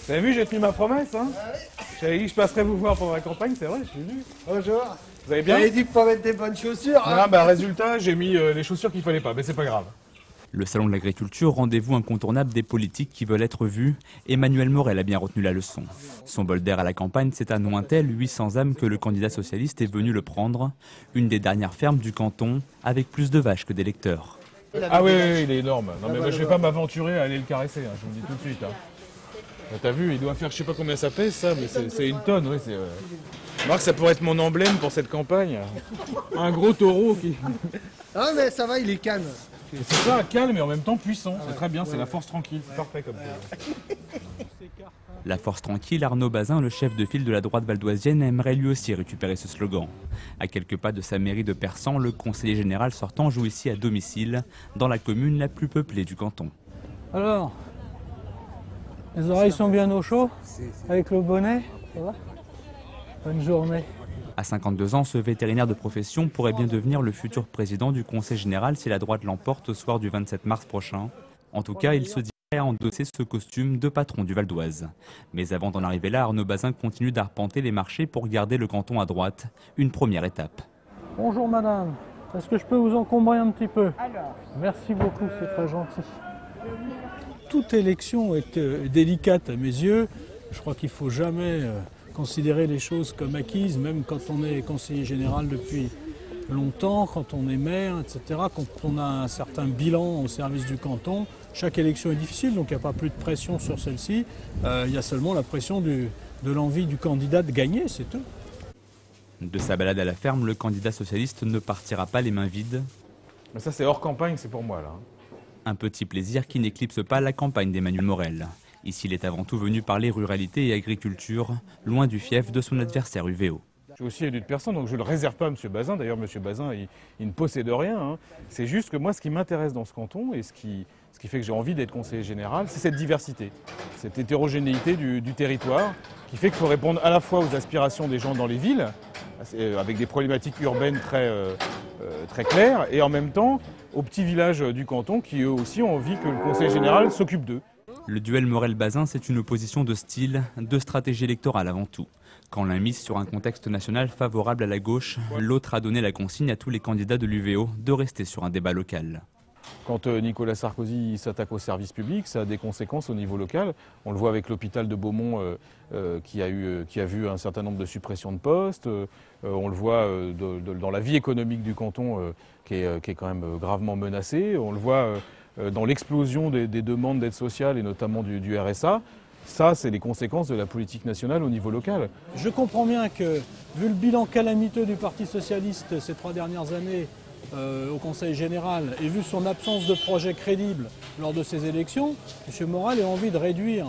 Vous avez vu, j'ai tenu ma promesse, hein. J'avais dit que je passerais vous voir pour la campagne, c'est vrai, je suis venu. Bonjour. Vous allez bien? J'avais dit pour mettre des bonnes chaussures. Hein. Ah, bah résultat, j'ai mis les chaussures qu'il fallait pas, mais c'est pas grave. Le salon de l'agriculture, rendez-vous incontournable des politiques qui veulent être vus. Emmanuel Morel a bien retenu la leçon. Son bol d'air à la campagne, c'est à Nointel, 800 âmes, que le candidat socialiste est venu le prendre. Une des dernières fermes du canton, avec plus de vaches que d'électeurs. Ah oui, il est énorme. Non mais moi, je vais pas m'aventurer à aller le caresser, hein, je vous le dis tout de suite. Hein. T'as vu, il doit faire, je sais pas combien ça pèse ça, mais c'est une tonne, oui. Marc, ça pourrait être mon emblème pour cette campagne. Un gros taureau qui... Ah mais ça va, il est calme. C'est ça, calme et en même temps puissant. C'est très bien, c'est la force tranquille, c'est parfait comme ça. La force tranquille, Arnaud Bazin, le chef de file de la droite valdoisienne, aimerait lui aussi récupérer ce slogan. À quelques pas de sa mairie de Persan, le conseiller général sortant joue ici à domicile, dans la commune la plus peuplée du canton. Alors, les oreilles sont bien au chaud, avec le bonnet, ça va? Bonne journée. À 52 ans, ce vétérinaire de profession pourrait bien devenir le futur président du Conseil général si la droite l'emporte au soir du 27 mars prochain. En tout cas, il se dirait à endosser ce costume de patron du Val d'Oise. Mais avant d'en arriver là, Arnaud Bazin continue d'arpenter les marchés pour garder le canton à droite. Une première étape. Bonjour madame, est-ce que je peux vous encombrer un petit peu? Merci beaucoup, c'est très gentil. Toute élection est délicate à mes yeux. Je crois qu'il ne faut jamais considérer les choses comme acquises, même quand on est conseiller général depuis longtemps, quand on est maire, etc., quand on a un certain bilan au service du canton. Chaque élection est difficile, donc il n'y a pas plus de pression sur celle-ci. Il y a seulement la pression de l'envie du candidat de gagner, c'est tout. De sa balade à la ferme, le candidat socialiste ne partira pas les mains vides. Mais ça c'est hors campagne, c'est pour moi là. Un petit plaisir qui n'éclipse pas la campagne d'Emmanuel Morel. Ici, il est avant tout venu parler ruralité et agriculture, loin du fief de son adversaire UVO. Je suis aussi élu de personne, donc je ne le réserve pas à M. Bazin. D'ailleurs, M. Bazin, il ne possède rien. Hein. C'est juste que moi, ce qui m'intéresse dans ce canton et ce qui fait que j'ai envie d'être conseiller général, c'est cette diversité, cette hétérogénéité du territoire, qui fait qu'il faut répondre à la fois aux aspirations des gens dans les villes, avec des problématiques urbaines très claires, et en même temps aux petits villages du canton qui eux aussi ont envie que le conseiller général s'occupe d'eux. Le duel Morel-Bazin, c'est une opposition de style, de stratégie électorale avant tout. Quand l'un mise sur un contexte national favorable à la gauche, l'autre a donné la consigne à tous les candidats de l'UVO de rester sur un débat local. Quand Nicolas Sarkozy s'attaque au service public, ça a des conséquences au niveau local. On le voit avec l'hôpital de Beaumont qui a vu un certain nombre de suppressions de postes. On le voit dans la vie économique du canton qui est quand même gravement menacée. On le voit dans l'explosion des demandes d'aide sociale et notamment du RSA. Ça, c'est les conséquences de la politique nationale au niveau local. Je comprends bien que, vu le bilan calamiteux du Parti socialiste ces 3 dernières années au Conseil général et vu son absence de projet crédible lors de ces élections, M. Morel a envie de réduire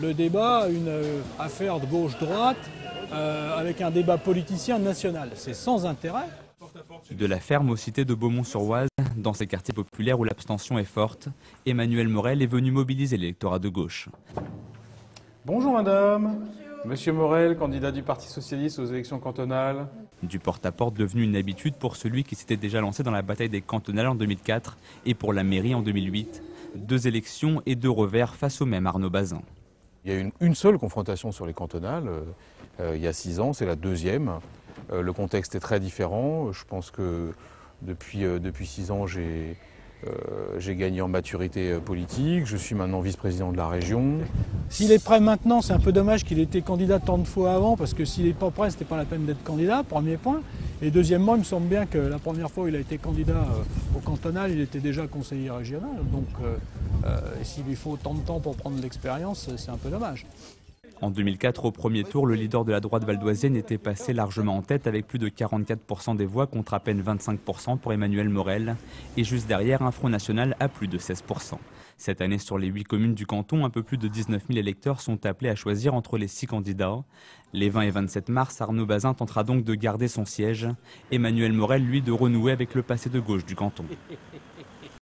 le débat à une affaire de gauche-droite avec un débat politicien national. C'est sans intérêt. De la ferme aux cités de Beaumont-sur-Oise, dans ces quartiers populaires où l'abstention est forte, Emmanuel Morel est venu mobiliser l'électorat de gauche. Bonjour madame. Monsieur Morel, candidat du Parti socialiste aux élections cantonales. Du porte-à-porte devenu une habitude pour celui qui s'était déjà lancé dans la bataille des cantonales en 2004 et pour la mairie en 2008. 2 élections et 2 revers face au même Arnaud Bazin. Il y a une seule confrontation sur les cantonales, il y a 6 ans, c'est la 2e. Le contexte est très différent. Je pense que depuis 6 ans, j'ai gagné en maturité politique. Je suis maintenant vice-président de la région. S'il est prêt maintenant, c'est un peu dommage qu'il ait été candidat tant de fois avant, parce que s'il n'est pas prêt, c'était pas la peine d'être candidat, premier point. Et deuxièmement, il me semble bien que la première fois où il a été candidat au cantonal, il était déjà conseiller régional. Donc s'il lui faut autant de temps pour prendre l'expérience, c'est un peu dommage. En 2004, au premier tour, le leader de la droite valdoisienne était passé largement en tête avec plus de 44% des voix contre à peine 25% pour Emmanuel Morel. Et juste derrière, un Front National à plus de 16%. Cette année, sur les 8 communes du canton, un peu plus de 19 000 électeurs sont appelés à choisir entre les 6 candidats. Les 20 et 27 mars, Arnaud Bazin tentera donc de garder son siège. Emmanuel Morel, lui, de renouer avec le passé de gauche du canton.